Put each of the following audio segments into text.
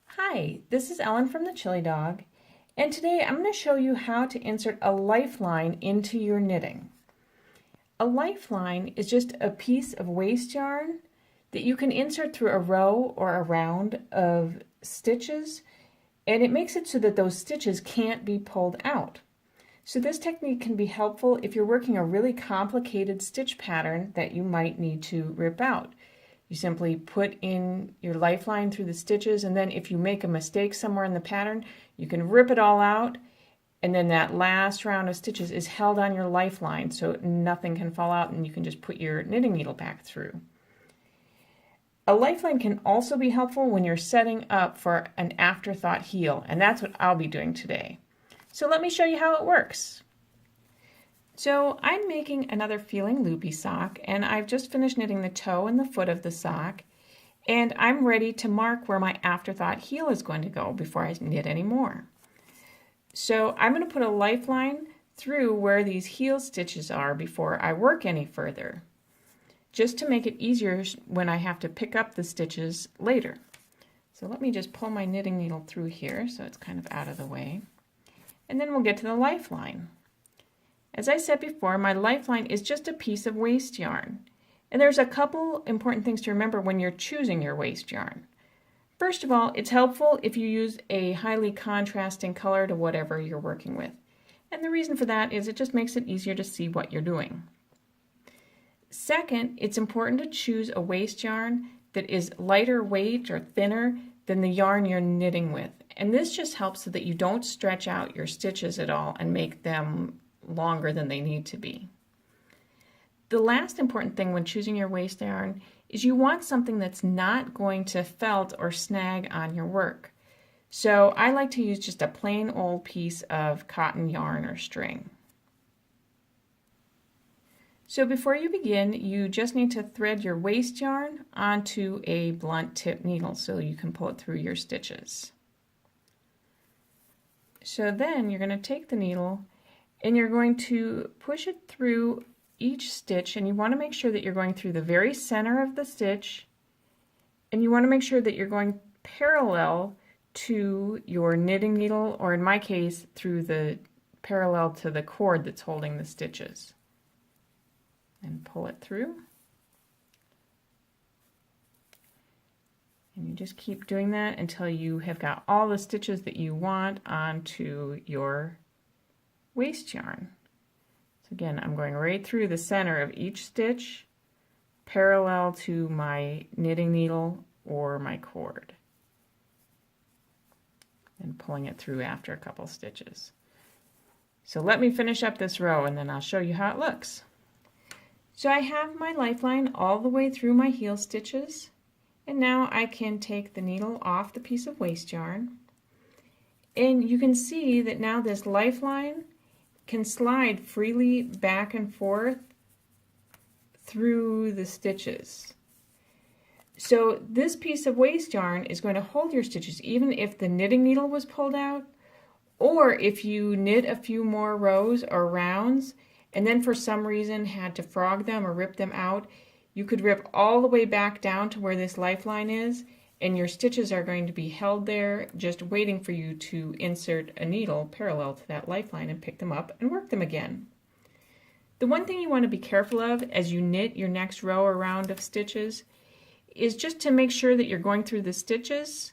Hi, this is Ellen from the Chili Dog, and today I'm going to show you how to insert a lifeline into your knitting. A lifeline is just a piece of waste yarn that you can insert through a row or a round of stitches, and it makes it so that those stitches can't be pulled out. So this technique can be helpful if you're working a really complicated stitch pattern that you might need to rip out. You simply put in your lifeline through the stitches, and then if you make a mistake somewhere in the pattern, you can rip it all out, and then that last round of stitches is held on your lifeline so nothing can fall out, and you can just put your knitting needle back through. A lifeline can also be helpful when you're setting up for an afterthought heel, and that's what I'll be doing today. So let me show you how it works. So I'm making another feeling loopy sock, and I've just finished knitting the toe and the foot of the sock, and I'm ready to mark where my afterthought heel is going to go before I knit any more. So I'm going to put a lifeline through where these heel stitches are before I work any further, just to make it easier when I have to pick up the stitches later. So let me just pull my knitting needle through here so it's kind of out of the way, and then we'll get to the lifeline. As I said before, my lifeline is just a piece of waste yarn. And there's a couple important things to remember when you're choosing your waste yarn. First of all, it's helpful if you use a highly contrasting color to whatever you're working with. And the reason for that is it just makes it easier to see what you're doing. Second, it's important to choose a waste yarn that is lighter weight or thinner than the yarn you're knitting with. And this just helps so that you don't stretch out your stitches at all and make them longer than they need to be. The last important thing when choosing your waste yarn is you want something that's not going to felt or snag on your work. So I like to use just a plain old piece of cotton yarn or string. So before you begin, you just need to thread your waste yarn onto a blunt tip needle so you can pull it through your stitches. So then you're going to take the needle and you're going to push it through each stitch, and you want to make sure that you're going through the very center of the stitch, and you want to make sure that you're going parallel to your knitting needle, or in my case through the parallel to the cord that's holding the stitches. And pull it through. And you just keep doing that until you have got all the stitches that you want onto your waste yarn. So again, I'm going right through the center of each stitch, parallel to my knitting needle or my cord, and pulling it through after a couple stitches. So let me finish up this row and then I'll show you how it looks. So I have my lifeline all the way through my heel stitches, and now I can take the needle off the piece of waste yarn, and you can see that now this lifeline can slide freely back and forth through the stitches. So this piece of waste yarn is going to hold your stitches even if the knitting needle was pulled out, or if you knit a few more rows or rounds and then for some reason had to frog them or rip them out, you could rip all the way back down to where this lifeline is, and your stitches are going to be held there just waiting for you to insert a needle parallel to that lifeline and pick them up and work them again. The one thing you want to be careful of as you knit your next row or round of stitches is just to make sure that you're going through the stitches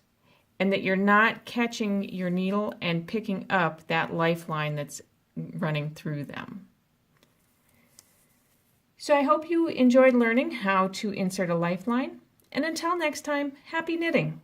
and that you're not catching your needle and picking up that lifeline that's running through them. So I hope you enjoyed learning how to insert a lifeline. And until next time, happy knitting!